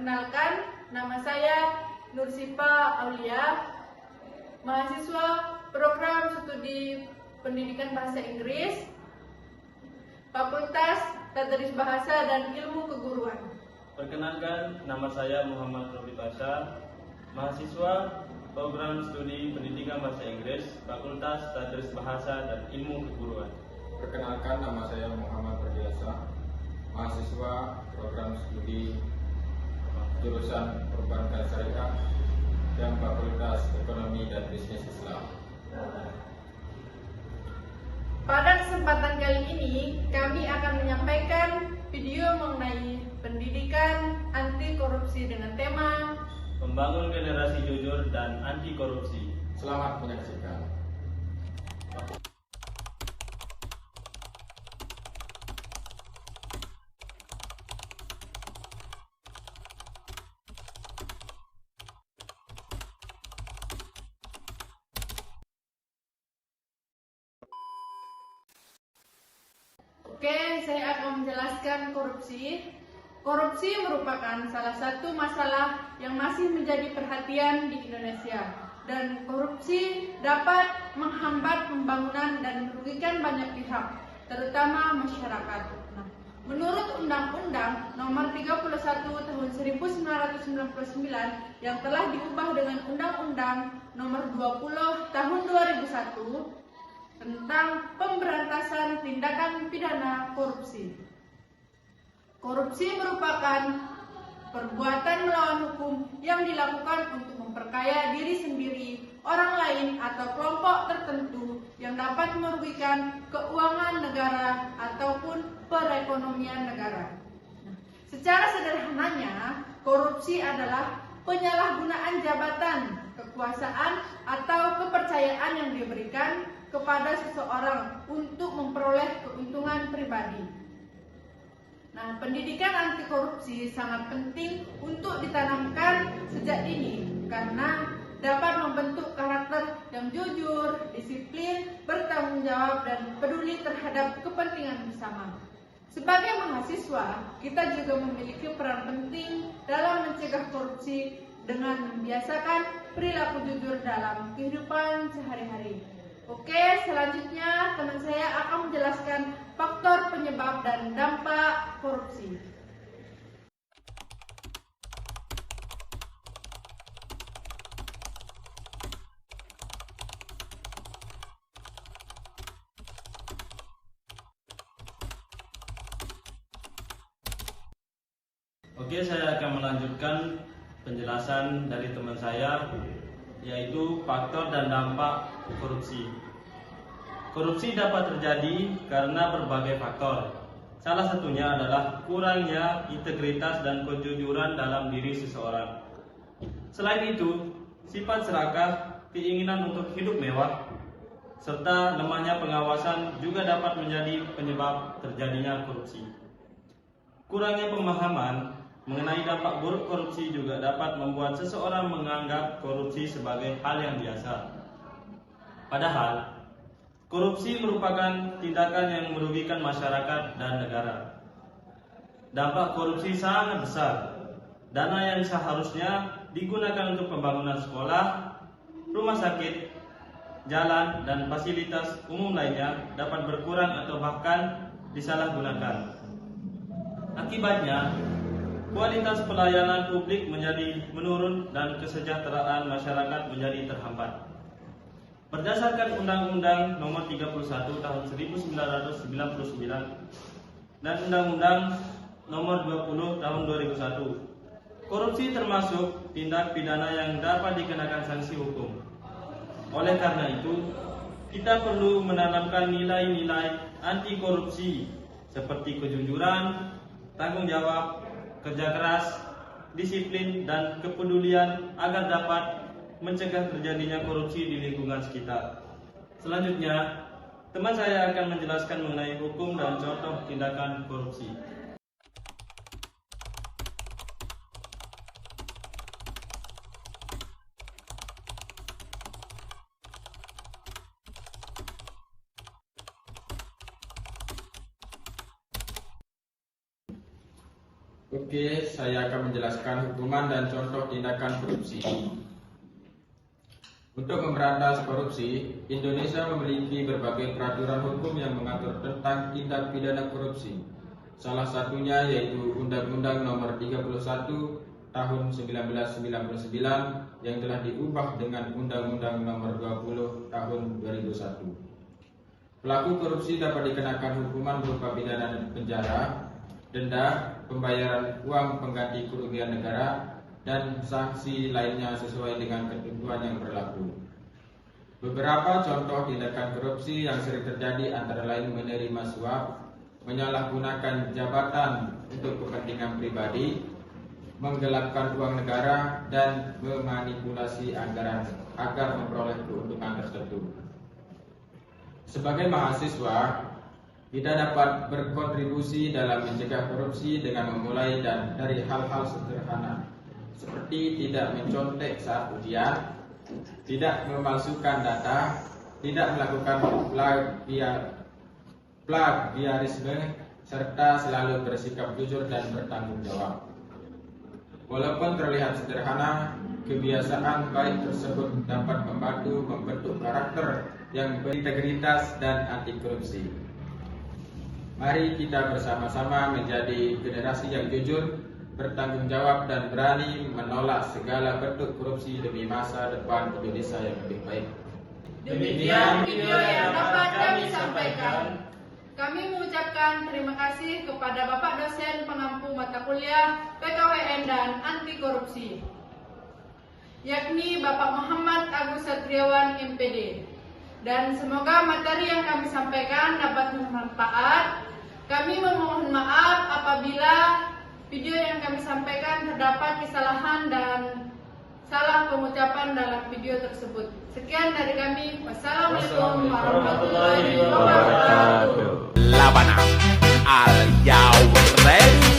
Perkenalkan, nama saya Nursifa Aulia, mahasiswa program studi pendidikan bahasa Inggris, Fakultas Tadris Bahasa dan Ilmu Keguruan. Perkenalkan, nama saya Muhammad Robi Pasha, mahasiswa program studi pendidikan bahasa Inggris, Fakultas Tadris Bahasa dan Ilmu Keguruan. Perkenalkan, nama saya Muhammad Radiasa, mahasiswa program studi jurusan Perbankan Syariah dan Fakultas Ekonomi dan Bisnis Islam. Pada kesempatan kali ini, kami akan menyampaikan video mengenai pendidikan anti korupsi dengan tema Membangun generasi jujur dan anti korupsi. Selamat menyaksikan. Oke, saya akan menjelaskan korupsi. Korupsi merupakan salah satu masalah yang masih menjadi perhatian di Indonesia. Dan korupsi dapat menghambat pembangunan dan merugikan banyak pihak, terutama masyarakat. Nah, menurut Undang-Undang Nomor 31 Tahun 1999 yang telah diubah dengan Undang-Undang Nomor 20 Tahun 2001 tentang pemberantasan tindakan pidana korupsi. Korupsi merupakan perbuatan melawan hukum yang dilakukan untuk memperkaya diri sendiri, orang lain, atau kelompok tertentu yang dapat merugikan keuangan negara ataupun perekonomian negara. Secara sederhananya, korupsi adalah penyalahgunaan jabatan, kekuasaan, atau kepercayaan yang diberikan kepada seseorang untuk memperoleh keuntungan pribadi. Nah, pendidikan anti korupsi sangat penting untuk ditanamkan sejak dini karena dapat membentuk karakter yang jujur, disiplin, bertanggung jawab, dan peduli terhadap kepentingan bersama. Sebagai mahasiswa, kita juga memiliki peran penting dalam mencegah korupsi dengan membiasakan perilaku jujur dalam kehidupan sehari-hari. Oke, selanjutnya teman saya akan menjelaskan faktor penyebab dan dampak korupsi. Oke, saya akan melanjutkan penjelasan dari teman saya, yaitu faktor dan dampak korupsi. Korupsi dapat terjadi karena berbagai faktor. Salah satunya adalah kurangnya integritas dan kejujuran dalam diri seseorang. Selain itu, sifat serakah, keinginan untuk hidup mewah, serta lemahnya pengawasan juga dapat menjadi penyebab terjadinya korupsi. Kurangnya pemahaman mengenai dampak buruk korupsi juga dapat membuat seseorang menganggap korupsi sebagai hal yang biasa. Padahal, korupsi merupakan tindakan yang merugikan masyarakat dan negara. Dampak korupsi sangat besar. Dana yang seharusnya digunakan untuk pembangunan sekolah, rumah sakit, jalan, dan fasilitas umum lainnya dapat berkurang atau bahkan disalahgunakan. Akibatnya, kualitas pelayanan publik menjadi menurun dan kesejahteraan masyarakat menjadi terhambat. Berdasarkan Undang-Undang Nomor 31 Tahun 1999 dan Undang-Undang Nomor 20 Tahun 2001, korupsi termasuk tindak pidana yang dapat dikenakan sanksi hukum. Oleh karena itu, kita perlu menanamkan nilai-nilai anti korupsi seperti kejujuran, tanggung jawab, kerja keras, disiplin, dan kepedulian agar dapat mencegah terjadinya korupsi di lingkungan sekitar. Selanjutnya, teman saya akan menjelaskan mengenai hukum dan contoh tindakan korupsi. Oke, saya akan menjelaskan hukuman dan contoh tindakan korupsi. Untuk memberantas korupsi, Indonesia memiliki berbagai peraturan hukum yang mengatur tentang tindak pidana korupsi. Salah satunya yaitu Undang-Undang Nomor 31 Tahun 1999 yang telah diubah dengan Undang-Undang Nomor 20 Tahun 2001. Pelaku korupsi dapat dikenakan hukuman berupa pidana penjara, denda, pembayaran uang pengganti kerugian negara, dan sanksi lainnya sesuai dengan ketentuan yang berlaku. Beberapa contoh tindakan korupsi yang sering terjadi antara lain menerima suap, menyalahgunakan jabatan untuk kepentingan pribadi, menggelapkan uang negara, dan memanipulasi anggaran agar memperoleh keuntungan tertentu. Sebagai mahasiswa, kita dapat berkontribusi dalam mencegah korupsi dengan memulai dari hal-hal sederhana, seperti tidak mencontek saat ujian, tidak memalsukan data, tidak melakukan plagiarisme, serta selalu bersikap jujur dan bertanggung jawab. Walaupun terlihat sederhana, kebiasaan baik tersebut dapat membantu membentuk karakter yang berintegritas dan anti korupsi. Mari kita bersama-sama menjadi generasi yang jujur, bertanggung jawab, dan berani menolak segala bentuk korupsi demi masa depan Indonesia yang lebih baik. Demikian video yang dapat kami sampaikan. Kami mengucapkan terima kasih kepada Bapak dosen pengampu mata kuliah PKWN dan anti korupsi, yakni Bapak Muhammad Agus Satriawan MPD. Dan semoga materi yang kami sampaikan dapat bermanfaat. Kami memohon maaf apabila video yang kami sampaikan terdapat kesalahan dan salah pengucapan dalam video tersebut. Sekian dari kami. Wassalamualaikum warahmatullahi wabarakatuh. Labana al Yaw Ready.